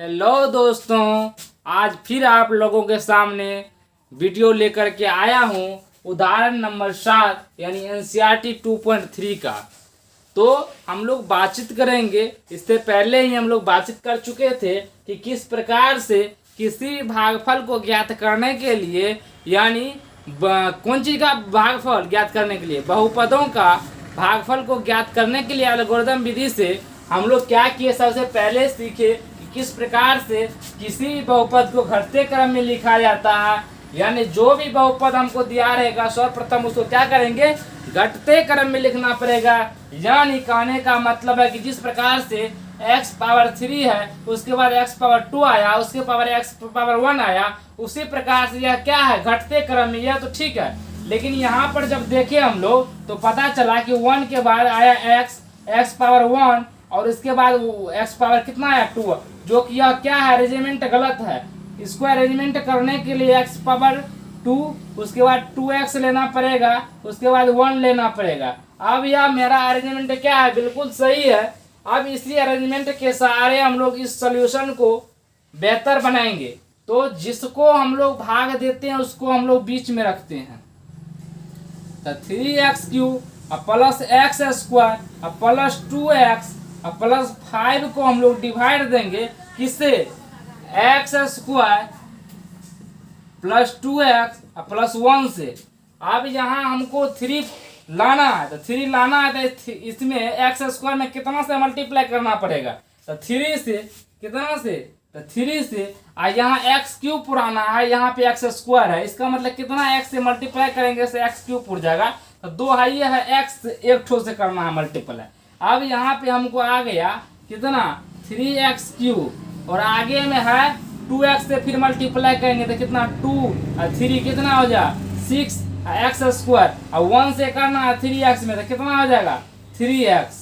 Hello दोस्तों, आज फिर आप लोगों के सामने वीडियो लेकर के आया हूँ उदाहरण नंबर 7 यानी एनसीईआरटी 2.3 का। तो हम लोग बातचीत करेंगे। इससे पहले ही हम लोग बातचीत कर चुके थे कि किस प्रकार से किसी भी भागफल को ज्ञात करने के लिए यानी कौन चीज़ का भागफल ज्ञात करने के लिए, बहुपदों का भागफल को ज्ञात करने के लिए एल्गोरिथम विधि से हम लोग क्या किए। सबसे पहले सीखे किस प्रकार से किसी भी बहुपद को घटते क्रम में लिखा जाता है, यानी जो भी बहुपद हमको दिया रहेगा सर्वप्रथम उसको क्या करेंगे, घटते क्रम में लिखना पड़ेगा। यानी कहने का मतलब है कि जिस प्रकार से x पावर 3 है, उसके बाद x पावर 2 आया, उसके पावर x पावर 1 आया, उसी प्रकार से यह क्या है, घटते क्रम में। यह तो ठीक है, लेकिन यहाँ पर जब देखे हम लोग तो पता चला कि 1 के बाद आया x पावर 1 और इसके बाद x पावर कितना आया 2, जो कि यह क्या है, अरेंजमेंट गलत है। इसको अरेंजमेंट करने के लिए x पावर 2, उसके बाद 2x लेना पड़ेगा, उसके बाद 1 लेना पड़ेगा। अब यह मेरा अरेंजमेंट क्या है, बिल्कुल सही है। अब इसी अरेंजमेंट के सहारे हम लोग इस सॉल्यूशन को बेहतर बनाएंगे। तो जिसको हम लोग भाग देते हैं उसको हम लोग बीच में रखते हैं। तो 3x³ plus x square plus 2x plus 5 को हम लोग डिवाइड देंगे किससे, x square plus 2x plus 1 से। अब यहाँ हमको 3 लाना है, तो 3 लाना है तो इसमें x स्क्वायर में कितना से मल्टीप्लाई करना पड़ेगा, तो 3 से। कितना से, तो 3 से। और यहाँ x³ पुराना है, यहाँ पे x स्क्वायर है, इसका मतलब कितना x से मल्टीप्लाई करेंगे से x³ उड़ जाएगा। तो 2 है, ये है x एक ठो से करना है मल्टीप्लाई। अब यहाँ पे हमको आ गया कितना 3x³ और आगे में है 2x से फिर मल्टीप्लाई करेंगे तो कितना 2 और 3 कितना हो जाए 6 x स्क्वायर और 1 से करना है 3x में तो कितना हो जाएगा 3x।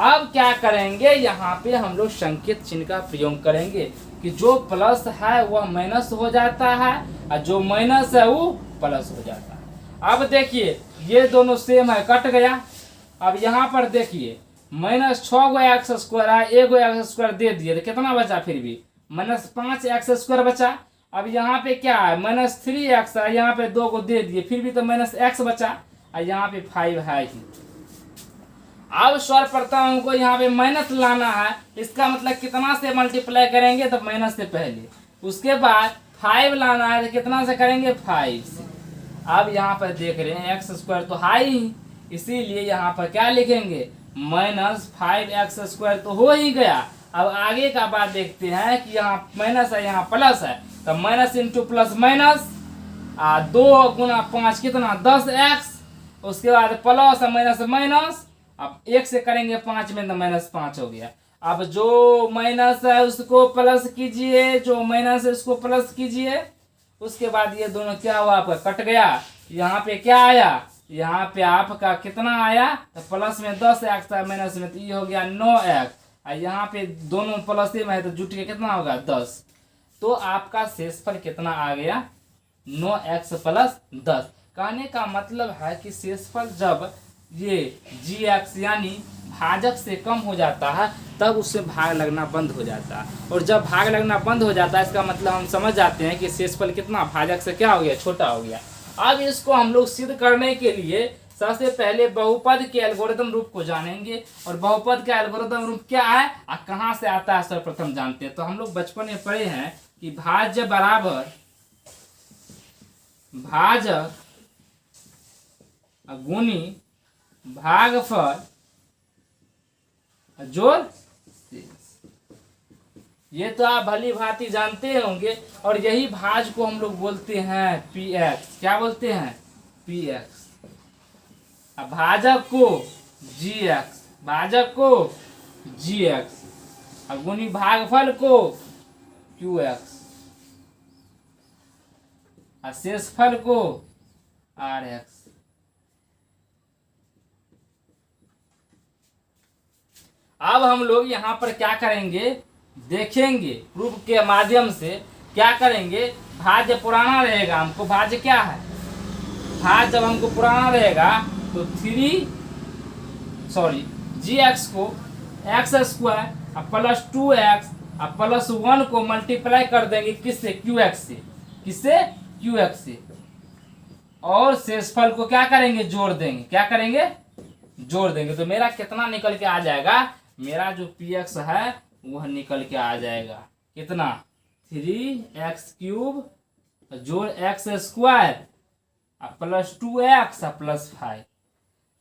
अब क्या करेंगे, यहाँ पे हम लोग संकेत चिन्ह का प्रयोग करेंगे कि जो प्लस है वह माइनस हो जाता है और जो माइनस है वो प्लस हो जाता है। अब देखिए ये दोनों सेम है, कट गया। अब यहाँ पर देखिए -6 गो x स्क्वायर है, 1 गो x स्क्वायर दे दिए तो कितना बचा, फिर भी -5 x स्क्वायर बचा। अब यहाँ पे क्या है -3x है, यहाँ पे 2 को दे दिए फिर भी तो -x बचा और यहाँ पे 5 है ही। अब सर्वप्रथम हमको यहाँ पे माइनस लाना है, इसका मतलब कितना से मल्टीप्लाई करेंगे तो माइनस से पहले, उसके बाद 5 लाना है तो कितना से करेंगे 5 से। अब यहाँ पर देख रहे हैं x स्क्वायर तो है ही, इसीलिए यहाँ पर क्या लिखेंगे -5x स्क्वायर तो हो ही गया। अब आगे का बात देखते हैं कि यहाँ माइनस है यहाँ प्लस है, तो माइनस इंटू प्लस माइनस 2 गुना 5 कितना 10x, उसके बाद प्लस माइनस माइनस, अब 1 से करेंगे 5 में तो -5 हो गया। अब जो माइनस है उसको प्लस कीजिए, जो माइनस है उसको प्लस कीजिए, उसके बाद ये दोनों क्या हुआ आपका कट गया। यहाँ पे क्या आया, यहाँ पे आपका कितना आया तो प्लस में 10x था, माइनस में तो ये हो गया 9x और यहाँ पे दोनों प्लस में है तो जुट के कितना होगा 10। तो आपका शेषफल कितना आ गया 9x प्लस 10। कहने का मतलब है कि शेषफल जब ये gx यानी भाजक से कम हो जाता है तब उससे भाग लगना बंद हो जाता है, और जब भाग लगना बंद हो जाता है इसका मतलब हम समझ जाते हैं कि शेषफल कितना भाजक से क्या हो गया, छोटा हो गया। अब इसको हम लोग सिद्ध करने के लिए सबसे पहले बहुपद के एल्गोरिथम रूप को जानेंगे, और बहुपद का एल्गोरिथम रूप क्या है और कहाँ से आता है सर्वप्रथम जानते हैं। तो हम लोग बचपन में पढ़े हैं कि भाज्य बराबर भाजक गुणी भागफल जोड़ शेष। ये तो आप भली भांति जानते होंगे, और यही भाज को हम लोग बोलते हैं px। क्या बोलते हैं px। अब भाजक को gx, भाजक को gx, अब गुणी भागफल को qx, और शेषफल को rx। अब हम लोग यहाँ पर क्या करेंगे, देखेंगे प्रूफ के माध्यम से क्या करेंगे। भाज्य पुराना रहेगा, हमको भाज्य क्या है, भाज्य जब हमको पुराना रहेगा तो gx को x स्क्वायर प्लस 2x अब +1 को मल्टीप्लाई कर देंगे किससे, क्यू एक्स से, किससे, क्यू एक्स से, और शेषफल को क्या करेंगे, जोड़ देंगे, क्या करेंगे, जोड़ देंगे। तो मेरा कितना निकल के आ जाएगा, मेरा जो पी एक्स है वह निकल के आ जाएगा कितना, 3x³ जोड़ x² +2x +5।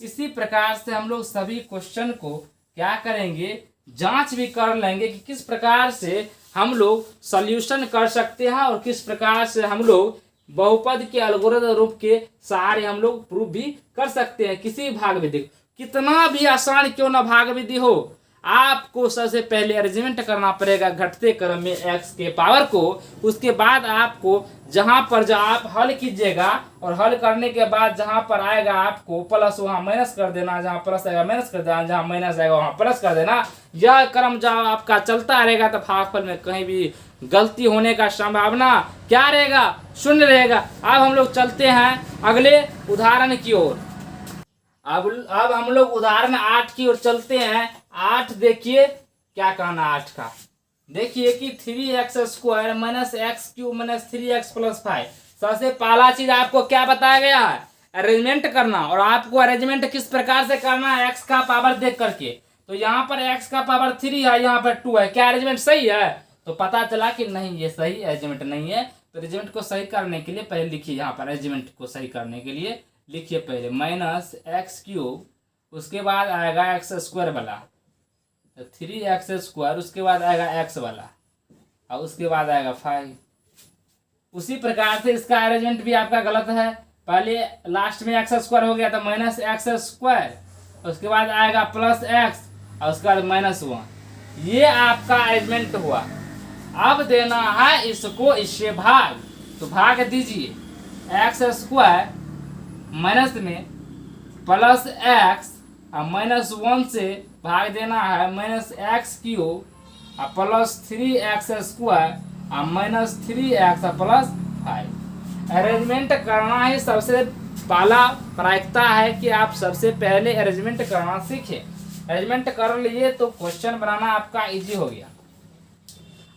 इसी प्रकार से हम लोग सभी क्वेश्चन को क्या करेंगे, जांच भी कर लेंगे कि किस प्रकार से हम लोग सॉल्यूशन कर सकते हैं और किस प्रकार से हम लोग बहुपद के अलगोरिथम रूप के सहारे हम लोग प्रूफ भी कर सकते हैं किसी भाग विधि। कितना भी आसान क्यों ना भाग विधि हो, आपको सबसे पहले अरेंजमेंट करना पड़ेगा घटते क्रम में x के पावर को। उसके बाद आपको जहां पर जो आप हल कीजिएगा और हल करने के बाद जहां पर आएगा आपको प्लस वहां माइनस कर देना, जहां प्लस आएगा माइनस कर देना, जहां माइनस आएगा वहां प्लस कर देना। यह क्रम जब आपका चलता रहेगा तो भागफल में कहीं भी गलती होने का संभावना क्या रहेगा, शून्य रहेगा। अब हम लोग चलते हैं अगले उदाहरण की ओर। अब हम लोग उदाहरण 8 की ओर चलते हैं। 8 देखिए क्या कहना 8 का, देखिए कि 3x² -x³ -3x + 5। सबसे पहला चीज आपको क्या बताया गया है, अरेंजमेंट करना। और आपको अरेंजमेंट किस प्रकार से करना है, x का पावर देख करके। तो यहाँ पर x का पावर 3 है, यहाँ पर 2 है, क्या अरेंजमेंट सही है। तो पता चला कि नहीं ये सही अरेंजमेंट नहीं है। तो अरेंजमेंट को सही करने के लिए पहले लिखिए, यहाँ पर अरेंजमेंट को सही करने के लिए लिखिए पहले -x³, उसके बाद आएगा x² वाला, तो 3x², उसके बाद आएगा x वाला, और उसके बाद आएगा 5। उसी प्रकार से इसका अरेंजमेंट भी आपका गलत है। पहले लास्ट में x² हो गया तो -x², उसके बाद आएगा +x और उसके बाद -1। ये आपका अरेंजमेंट हुआ। अब देना है इसको इससे भाग, तो भाग दीजिए x² माइनस में +x और -1 से भाग देना है -x³ और +3x² और -3x + 5। अरेंजमेंट करना ही सबसे पहला प्रायिकता है कि आप सबसे पहले अरेंजमेंट करना सीखें। अरेंजमेंट कर लिए तो क्वेश्चन बनाना आपका इजी हो गया।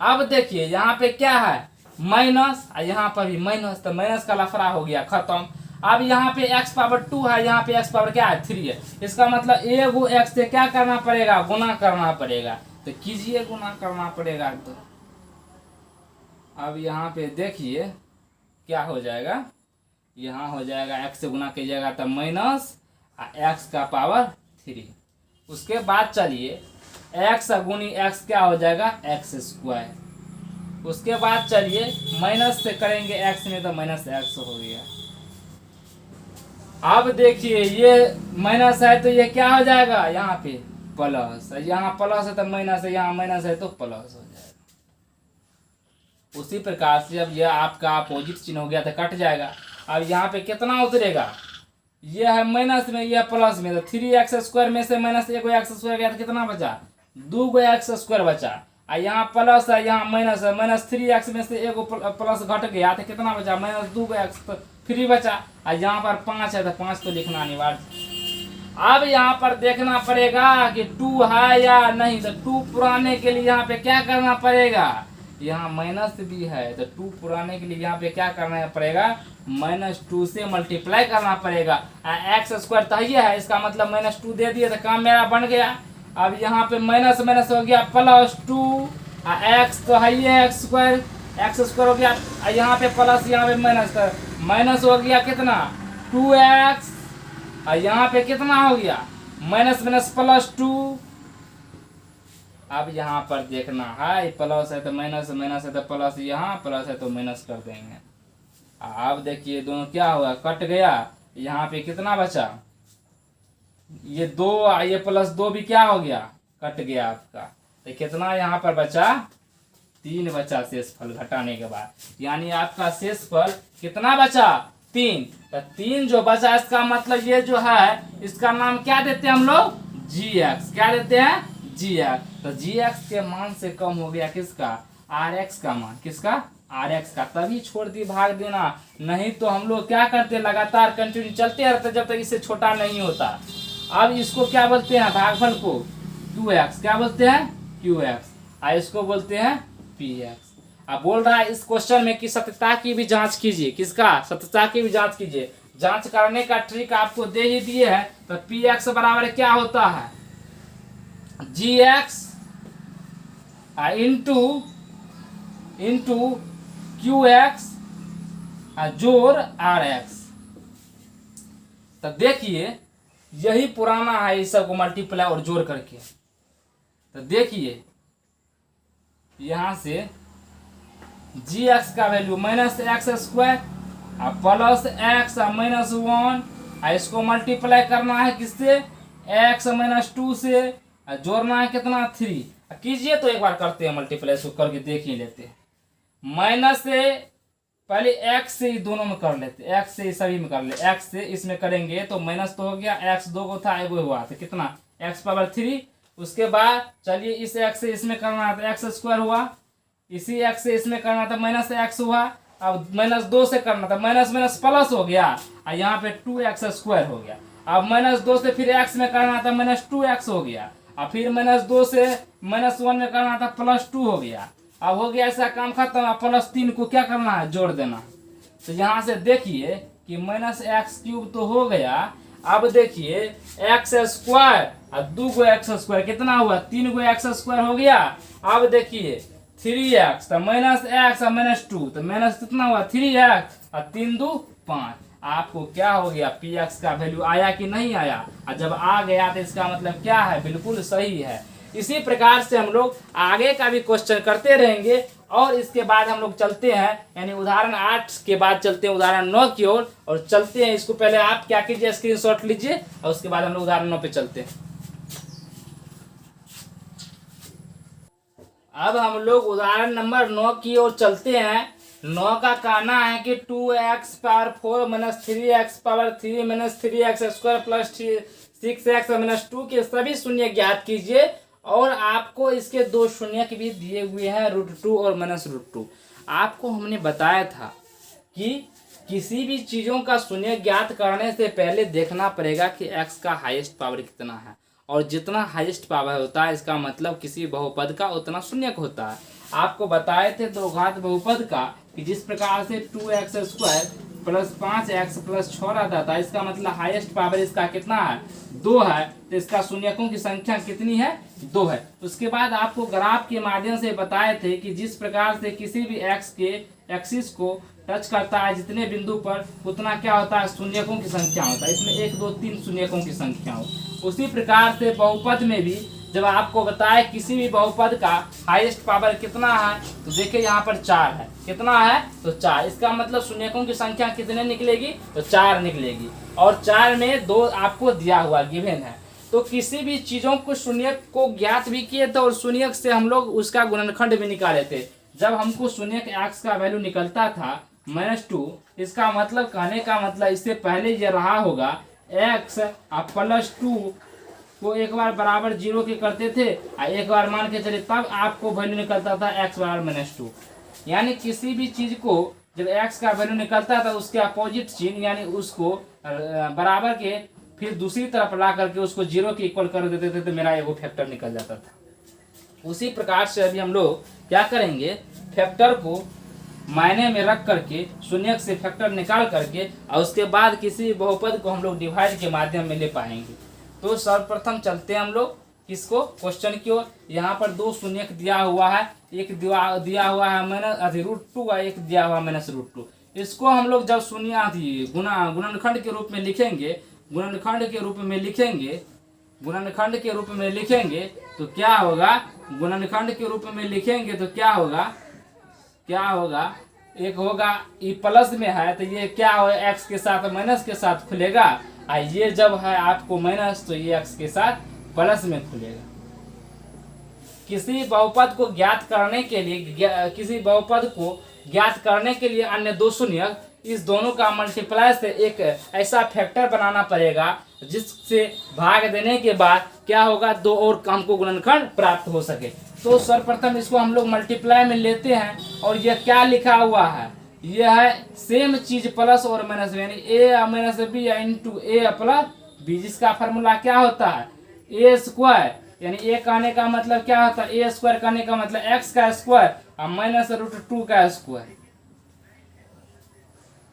अब देखिए यहाँ पे क्या है, माइनस, यहाँ पर भी माइनस, तो माइनस का लफड़ा हो गया, खत्म। अब यहाँ पे x पावर 2 है, यहाँ पे x पावर क्या है, 3 है। इसका मतलब एगो x से क्या करना पड़ेगा, गुना करना पड़ेगा। तो कीजिए, गुना करना पड़ेगा। तो अब यहाँ पे देखिए क्या हो जाएगा, यहाँ हो जाएगा x से गुना कीजिएगा तो माइनस x का पावर 3। उसके बाद चलिए x गुनी x क्या हो जाएगा, x²। उसके बाद चलिए माइनस से करेंगे x में तो -x हो गया। अब देखिए ये माइनस है तो ये क्या हो जाएगा, यहाँ पे प्लस, यहाँ प्लस है तो माइनस है, यहाँ माइनस है तो प्लस हो जाएगा। उसी प्रकार से अब ये आपका अपोजिट चिन्ह हो गया तो कट जाएगा। अब यहाँ पे कितना उतरेगा, ये है माइनस में, ये प्लस में, तो 3x² में से -1x² गया तो कितना बचा, 2x² बचा। और यहाँ प्लस है, यहाँ माइनस है, -3x में से एगो प्लस घट गया तो कितना बचा, -2x, तो 3 बचा। और यहाँ पर 5 है तो 5 तो लिखना अनिवार्य। अब यहाँ पर देखना पड़ेगा कि 2 है या नहीं। तो 2 पुराने के लिए यहाँ पे क्या करना पड़ेगा, यहाँ माइनस भी है तो 2 पुराने के लिए यहाँ पे क्या करना पड़ेगा, -2 से मल्टीप्लाई करना पड़ेगा। x² तो ये है, इसका मतलब -2 दे दिए तो काम मेरा बन गया। अब यहाँ पे माइनस माइनस हो गया +2, x तो है ये x² हो गया, यहाँ पे प्लस, यहाँ पे माइनस, तो माइनस हो गया कितना, 2x, और यहाँ पे कितना हो गया, माइनस माइनस +2। अब यहाँ पर देखना है, प्लस है तो माइनस, माइनस है तो प्लस, यहाँ प्लस है तो माइनस कर देंगे। अब देखिए दोनों क्या हुआ, कट गया। यहाँ पे कितना बचा, ये 2, ये +2 भी क्या हो गया, कट गया आपका। तो कितना यहाँ पर बचा, 3 बचा शेषफल घटाने के बाद। यानी आपका शेषफल कितना बचा, 3। तो 3 जो बचा, इसका मतलब ये जो है इसका नाम क्या देते हैं हम लोग, gx। क्या देते हैं, gx। तो gx के मान से कम हो गया किसका, rx का मान, किसका, rx का। तभी छोड़ दी भाग देना, नहीं तो हम लोग क्या करते, लगातार कंटिन्यू चलते रहते जब तक इससे छोटा नहीं होता। अब इसको क्या बोलते हैं, भागफल को 2x, क्या बोलते हैं, qx। इसको बोलते हैं पी एक्स। अब बोल रहा है इस क्वेश्चन में कि सत्यता की भी जांच कीजिए। किसका? सत्यता की भी जांच कीजिए। जांच करने का ट्रिक आपको दे ही दिए है। तो पी एक्स बराबर क्या होता है? जी एक्स इंटू क्यू एक्स जोड़ आर एक्स। तो देखिए यही पुराना है, इस सबको मल्टीप्लाई और जोड़ करके। तो देखिए यहां से जी एक्स का value minus x square plus x minus 1, इसको मल्टीप्लाई करना है किससे? एक्स माइनस 2 से, जोड़ना है कितना? 3। कीजिए तो एक बार करते हैं मल्टीप्लाई, इसको करके देख ही लेते हैं। माइनस से पहले एक्स से ही दोनों में कर लेते, एक्स से सभी में कर ले। एक्स से इसमें करेंगे तो माइनस तो हो गया, एक्स 2 को था, एगो हुआ, तो कितना? X power 3। उसके बाद चलिए इस एक्स से इसमें करना है तो एक्स स्क्वायर हुआ, इसी एक्स से इसमें करना था माइनस एक्स हुआ। अब माइनस 2 से करना था, माइनस माइनस प्लस हो गया और यहाँ पे 2x स्क्वायर हो गया। अब माइनस 2 से फिर x में करना था, माइनस 2x हो गया। और फिर माइनस 2 से माइनस 1 में करना था, प्लस 2 हो गया। अब हो गया ऐसा काम खत्म। प्लस 3 को क्या करना है? जोड़ देना। तो यहाँ से देखिए कि माइनस एक्स क्यूब तो हो गया। अब देखिए एक्स स्क्वायर और 2 गो एक्स स्क्वायर कितना हुआ? 3 गो एक्स स्क्वायर हो गया। अब देखिए 3x तो माइनस एक्स और माइनस 2 तो माइनस कितना हुआ? 3x और 3 2 5। आपको क्या हो गया? पी एक्स का वैल्यू आया कि नहीं आया? और जब आ गया तो इसका मतलब क्या है? बिल्कुल सही है। इसी प्रकार से हम लोग आगे का भी क्वेश्चन करते रहेंगे और इसके बाद हम लोग चलते हैं, यानी उदाहरण 8 के बाद चलते हैं उदाहरण 9 की ओर और चलते हैं। इसको पहले आप क्या कीजिए? स्क्रीनशॉट लीजिए और उसके बाद हम लोग उदाहरण 9 पे चलते हैं। अब हम लोग उदाहरण नंबर 9 की ओर चलते हैं। 9 का कहना है कि 2x power 4 minus 3x power 3 minus 3x square plus 6x minus 2 के सभी शून्य ज्ञात कीजिए। और आपको इसके दो शून्य भी दिए हुए हैं, √2 और माइनस √2। आपको हमने बताया था कि किसी भी चीज़ों का शून्य ज्ञात करने से पहले देखना पड़ेगा कि x का हाईएस्ट पावर कितना है, और जितना हाईएस्ट पावर होता है इसका मतलब किसी बहुपद का उतना शून्यक होता है। आपको बताए थे दो घात बहुपद का कि जिस प्रकार से 2x square plus 5x plus 6 रहता था, इसका मतलब हाईएस्ट पावर इसका कितना है? 2 है। तो इसका शून्यकों की संख्या कितनी है? 2 है। उसके बाद आपको ग्राफ के माध्यम से बताए थे कि जिस प्रकार से किसी भी x के एक्सिस को टच करता है जितने बिंदु पर, उतना क्या होता है? शून्यकों की संख्या होता है। इसमें 1 2 3 शून्यकों की संख्या हो। उसी प्रकार से बहुपद में भी जब आपको बताए किसी भी बहुपद का हाईएस्ट पावर कितना है, तो देखिए यहाँ पर 4 है। कितना है? तो 4। इसका मतलब शून्यकों की संख्या कितने निकलेगी? तो 4 निकलेगी। और 4 में 2 आपको दिया हुआ गिवन है। तो किसी भी चीज़ों को शून्यक को ज्ञात भी किए थे और शून्यक से हम लोग उसका गुणनखंड भी निकाले थे। जब हमको शून्यक एक्स का वैल्यू निकलता था -2, इसका मतलब कहने का मतलब इससे पहले ये रहा होगा x और प्लस 2 को एक बार बराबर 0 के करते थे और एक बार मान के चले, तब आपको वैल्यू निकलता था x बराबर -2। यानी किसी भी चीज़ को जब x का वैल्यू निकलता था उसके अपोजिट चिन्ह यानी उसको बराबर के फिर दूसरी तरफ ला करके उसको 0 के इक्वल कर देते थे तो मेरा एगो फैक्टर निकल जाता था। उसी प्रकार से अभी हम लोग क्या करेंगे? फैक्टर को मायने में रख करके शून्यक से फैक्टर निकाल करके और उसके बाद किसी बहुपद को हम लोग डिवाइड के माध्यम में ले पाएंगे। तो सर्वप्रथम चलते हैं हम लोग किसको? क्वेश्चन की ओर। यहाँ पर 2 शून्यक दिया हुआ है, एक दिया हुआ है √2 और एक दिया हुआ -√2। इसको हम लोग जब शून्य गुणनखंड के रूप में लिखेंगे, गुणनखंड के रूप में लिखेंगे तो क्या होगा? गुणनखंड के रूप में लिखेंगे तो क्या होगा? एक होगा ये प्लस में है तो ये क्या हो? एक्स के साथ माइनस के साथ खुलेगा, और ये जब है आपको माइनस तो ये एक्स के साथ प्लस में खुलेगा। किसी बहुपद को ज्ञात करने के लिए अन्य 2 शून्यक, इस दोनों का मल्टीप्लाई से एक ऐसा फैक्टर बनाना पड़ेगा जिससे भाग देने के बाद क्या होगा? 2 और हमको गुणनखंड प्राप्त हो सके। तो सर्वप्रथम इसको हम लोग मल्टीप्लाई में लेते हैं और यह क्या लिखा हुआ है? यह है सेम चीज प्लस और माइनस, यानी a minus B into a plus B, जिसका फार्मूला क्या होता है? a स्क्वायर यानी ए कहने का मतलब क्या होता है, ए स्क्वायर कहने का मतलब एक्स का स्क्वायर और माइनस √2 का स्क्वायर।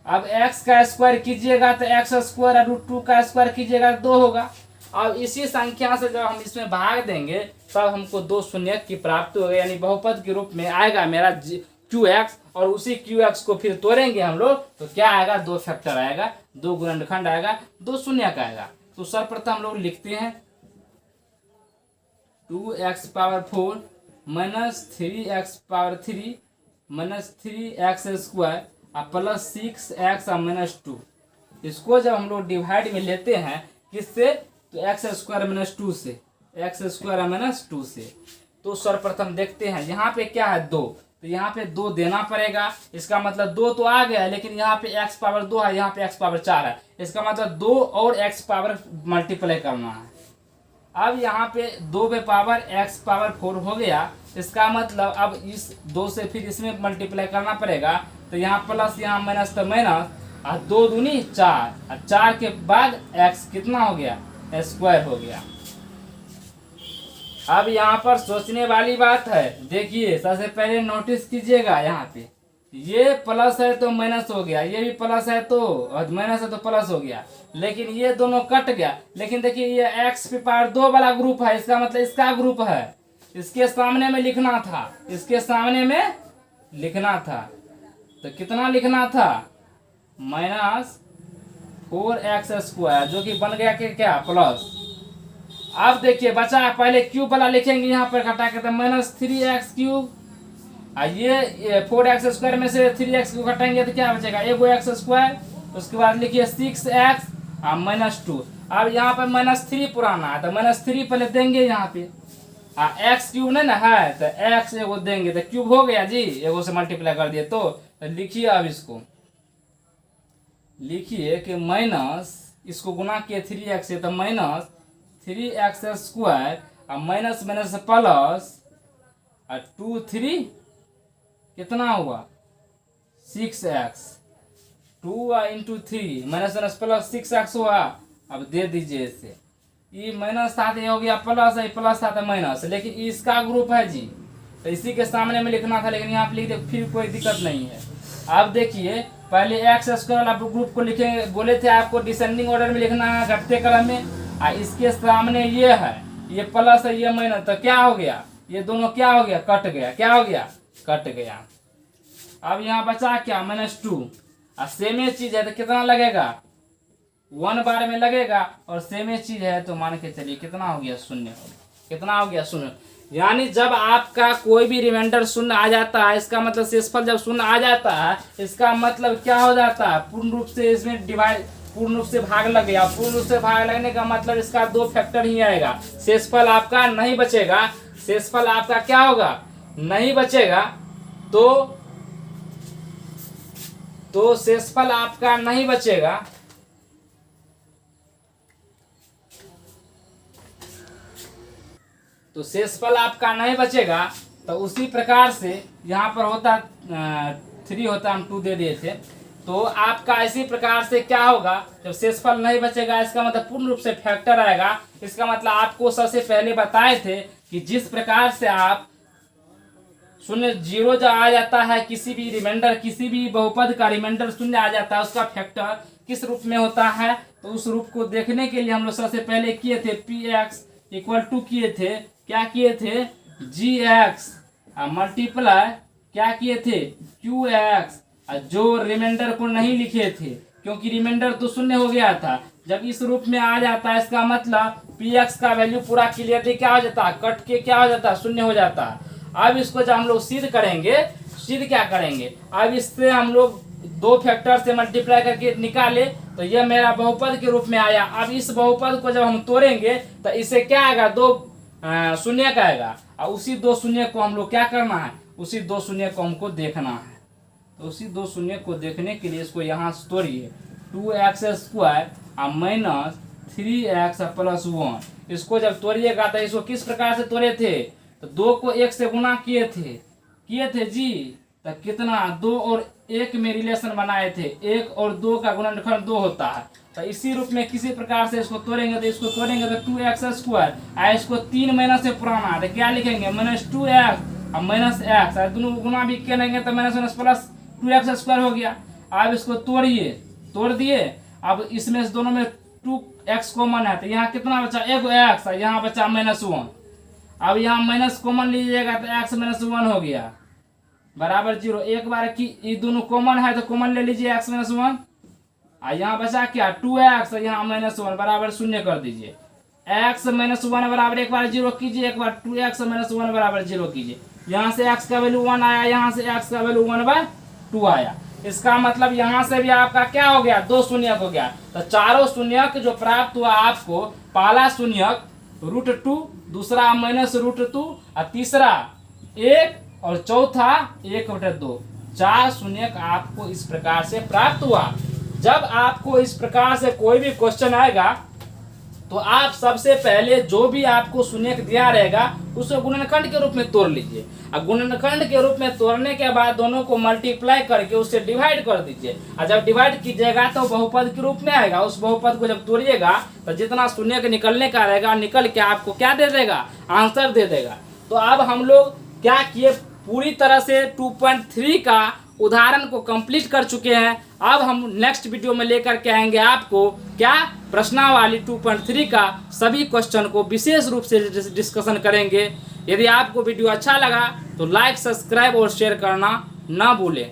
अब एक्स का स्क्वायर कीजिएगा तो एक्स स्क्वायर और √2 का स्क्वायर कीजिएगा 2 होगा। अब इसी संख्या से जब हम इसमें भाग देंगे तब हमको 2 शून्य की प्राप्ति होगी, यानी बहुपद के रूप में आएगा मेरा क्यू एक्स, और उसी क्यू एक्स को फिर तोड़ेंगे हम लोग तो क्या आएगा, 2 फैक्टर आएगा, 2 गुणनखंड आएगा, 2 शून्य का आएगा। तो सर्वप्रथम हम लोग लिखते हैं 2x⁴ minus 3x⁴ minus 3x² और प्लस 6x और माइनस 2। इसको जब हम लोग डिवाइड में लेते हैं किससे, तो x² - 2 से, x² - 2 से। तो सर्वप्रथम देखते हैं यहाँ पे क्या है 2, तो यहाँ पे 2 देना पड़ेगा। इसका मतलब 2 तो आ गया, लेकिन यहाँ पे x⁴ है, यहाँ पे x⁴ है। इसका मतलब 2 और x⁴ मल्टीप्लाई करना है। अब यहाँ पे 2 पे पावर x⁴ हो गया। इसका मतलब अब इस 2 से फिर इसमें मल्टीप्लाई करना पड़ेगा, तो यहाँ प्लस यहाँ माइनस तो माइनस, और 2 दूनी 4, और 4 के बाद x कितना हो गया, स्क्वायर हो गया। अब यहाँ पर सोचने वाली बात है, देखिए सबसे पहले नोटिस कीजिएगा, यहाँ पे ये प्लस है तो माइनस हो गया, ये भी प्लस है तो, और माइनस है तो प्लस हो गया, लेकिन ये दोनों कट गया। लेकिन देखिए ये x⁴ वाला ग्रुप है, इसका मतलब इसका ग्रुप है, इसके सामने में लिखना था, इसके सामने में लिखना था। तो कितना लिखना था, -4x², जो कि बन गया कि क्या, प्लस। अब देखिए बचा, पहले क्यूब वाला लिखेंगे यहाँ पर घटा के, तो -3x³ ये 4x² में से 3x को घटाएंगे तो क्या बचेगा, एगो x²। उसके बाद लिखिए 6x और -2। अब यहाँ पर -3 पुराना है तो -3 पहले देंगे यहाँ पे, x³ नहीं ना है तो x एगो देंगे, तो क्यूब हो गया जी, एगो से मल्टीप्लाई कर दिए। तो लिखिए, अब इसको लिखिए कि माइनस, इसको गुना किए 3x से, तो -3x² और माइनस माइनस प्लस और 2 3 कितना हुआ 6x, 2 × 3 minus minus plus 6x हुआ। अब दे दीजिए इसे, ये माइनस था तो ये हो गया प्लस, है प्लस था तो माइनस, लेकिन इसका ग्रुप है जी, तो इसी के सामने में लिखना था, लेकिन यहाँ पे लिख दे, फिर कोई दिक्कत नहीं है। अब देखिए पहले x² वाला ग्रुप को लिखेंगे, बोले थे आपको डिसेंडिंग ऑर्डर में लिखना है, घटते क्रम में। इसके सामने ये है, ये प्लस है, ये माइनस, तो क्या हो गया, ये दोनों क्या हो गया, कट गया, क्या हो गया, कट गया। अब यहाँ बचा क्या, -2, और सेम चीज है तो कितना लगेगा, 1 बार में लगेगा, और सेम चीज है तो मान के चलिए कितना हो गया, 0 हो गया। कितना हो गया, 0। यानी जब आपका कोई भी रिमाइंडर 0 आ जाता है, इसका मतलब शेषफल जब 0 आ जाता है, इसका मतलब क्या हो जाता है, पूर्ण रूप से इसमें डिवाइड, पूर्ण रूप से भाग लग गया। पूर्ण रूप से भाग लगने का मतलब इसका 2 फैक्टर ही आएगा, शेषफल आपका नहीं बचेगा। शेषफल आपका क्या होगा, नहीं बचेगा। तो शेषफल आपका नहीं बचेगा, तो शेषफल आपका नहीं बचेगा। तो उसी प्रकार से यहाँ पर होता 3 होता, हम 2 दे दिए थे। तो आपका इसी प्रकार से क्या होगा, जब शेषफल नहीं बचेगा, इसका मतलब पूर्ण रूप से फैक्टर आएगा। इसका मतलब आपको सबसे पहले बताए थे कि जिस प्रकार से आप 0 जब आ जाता है, किसी भी रिमाइंडर, किसी भी बहुपद का रिमाइंडर 0 आ जाता है, उसका फैक्टर किस रूप में होता है, तो उस रूप को देखने के लिए हम लोग सबसे पहले किए थे px = किए थे, क्या किए थे, gx मल्टीप्लाई क्या किए थे, qx। जो रिमाइंडर को नहीं लिखे थे, क्योंकि रिमाइंडर तो 0 हो गया था। जब इस रूप में आ जाता है, इसका मतलब px का वैल्यू पूरा क्लियरली क्या हो जाता है, कट के क्या हो जाता है, 0 हो जाता है। अब इसको जब हम लोग सिद्ध करेंगे, सिद्ध क्या करेंगे, अब इससे हम लोग 2 फैक्टर से मल्टीप्लाई करके निकाले, तो यह मेरा बहुपद के रूप में आया। अब इस बहुपद को जब हम तोड़ेंगे तो इसे क्या आएगा, 2 शून्य का आएगा, और उसी 2 शून्य को हम लोग क्या करना है, उसी 2 शून्य को हमको देखना है। तो उसी 2 शून्य को देखने के लिए इसको यहाँ से तोड़िए, 2x² और माइनस 3x + 1। इसको जब तोड़िएगा तो इसको किस प्रकार से तोड़े थे, तो 2 को 1 से गुना किए थे जी, तो कितना 2 और 1 में रिलेशन बनाए थे, 1 और 2 का गुणनखंड 2 होता है। तो इसी रूप में किसी प्रकार से इसको तोड़ेंगे तो इसको तोड़ेंगे तो 2x², इसको 3 महीना से पुराना है तो क्या लिखेंगे -2x और -x, दोनों गुना भी करेंगे तो -+ प्लस 2x² हो गया। अब इसको तोड़िए, तोड़ दिए। अब इसमें से दोनों में 2x कॉमन है तो यहाँ कितना बचा, एगो x, यहाँ बचा -1। अब यहाँ माइनस कॉमन लीजिएगा तो x - 1 हो गया बराबर 0। एक बार की ये दोनों कॉमन है तो कॉमन ले लीजिए x - 1, और यहाँ बचा क्या 2x, यहाँ -1 बराबर 0 कर दीजिए। x - 1 बराबर एक बार 0 कीजिए, एक बार 2x - 1 बराबर 0 कीजिए। यहाँ से x का वैल्यू 1 आया, यहाँ से x का वैल्यू 1/2 आया। इसका मतलब यहाँ से भी आपका क्या हो गया, 2 शून्यक हो गया। तो चारों शून्यक जो प्राप्त हुआ आपको, पहला शून्यक √2, दूसरा -√2 और तीसरा 1 और चौथा 1/2, 4 शून्यक आपको इस प्रकार से प्राप्त हुआ। जब आपको इस प्रकार से कोई भी क्वेश्चन आएगा तो आप सबसे पहले जो भी आपको शून्यक दिया रहेगा उसको गुणनखंड के रूप में तोड़ लीजिए, और गुणनखंड के रूप में तोड़ने के बाद दोनों को मल्टीप्लाई करके उससे डिवाइड कर दीजिए। और जब डिवाइड कीजिएगा तो बहुपद के रूप में आएगा। उस बहुपद को जब तोड़िएगा तो जितना शून्यक निकलने का रहेगा, निकल के आपको क्या दे देगा, आंसर दे देगा। तो अब हम लोग क्या किए, पूरी तरह से 2.3 का उदाहरण को कंप्लीट कर चुके हैं। अब हम नेक्स्ट वीडियो में लेकर के आएंगे आपको क्या, प्रश्नावली 2.3 का सभी क्वेश्चन को विशेष रूप से डिस्कशन करेंगे। यदि आपको वीडियो अच्छा लगा तो लाइक, सब्सक्राइब और शेयर करना ना भूलें।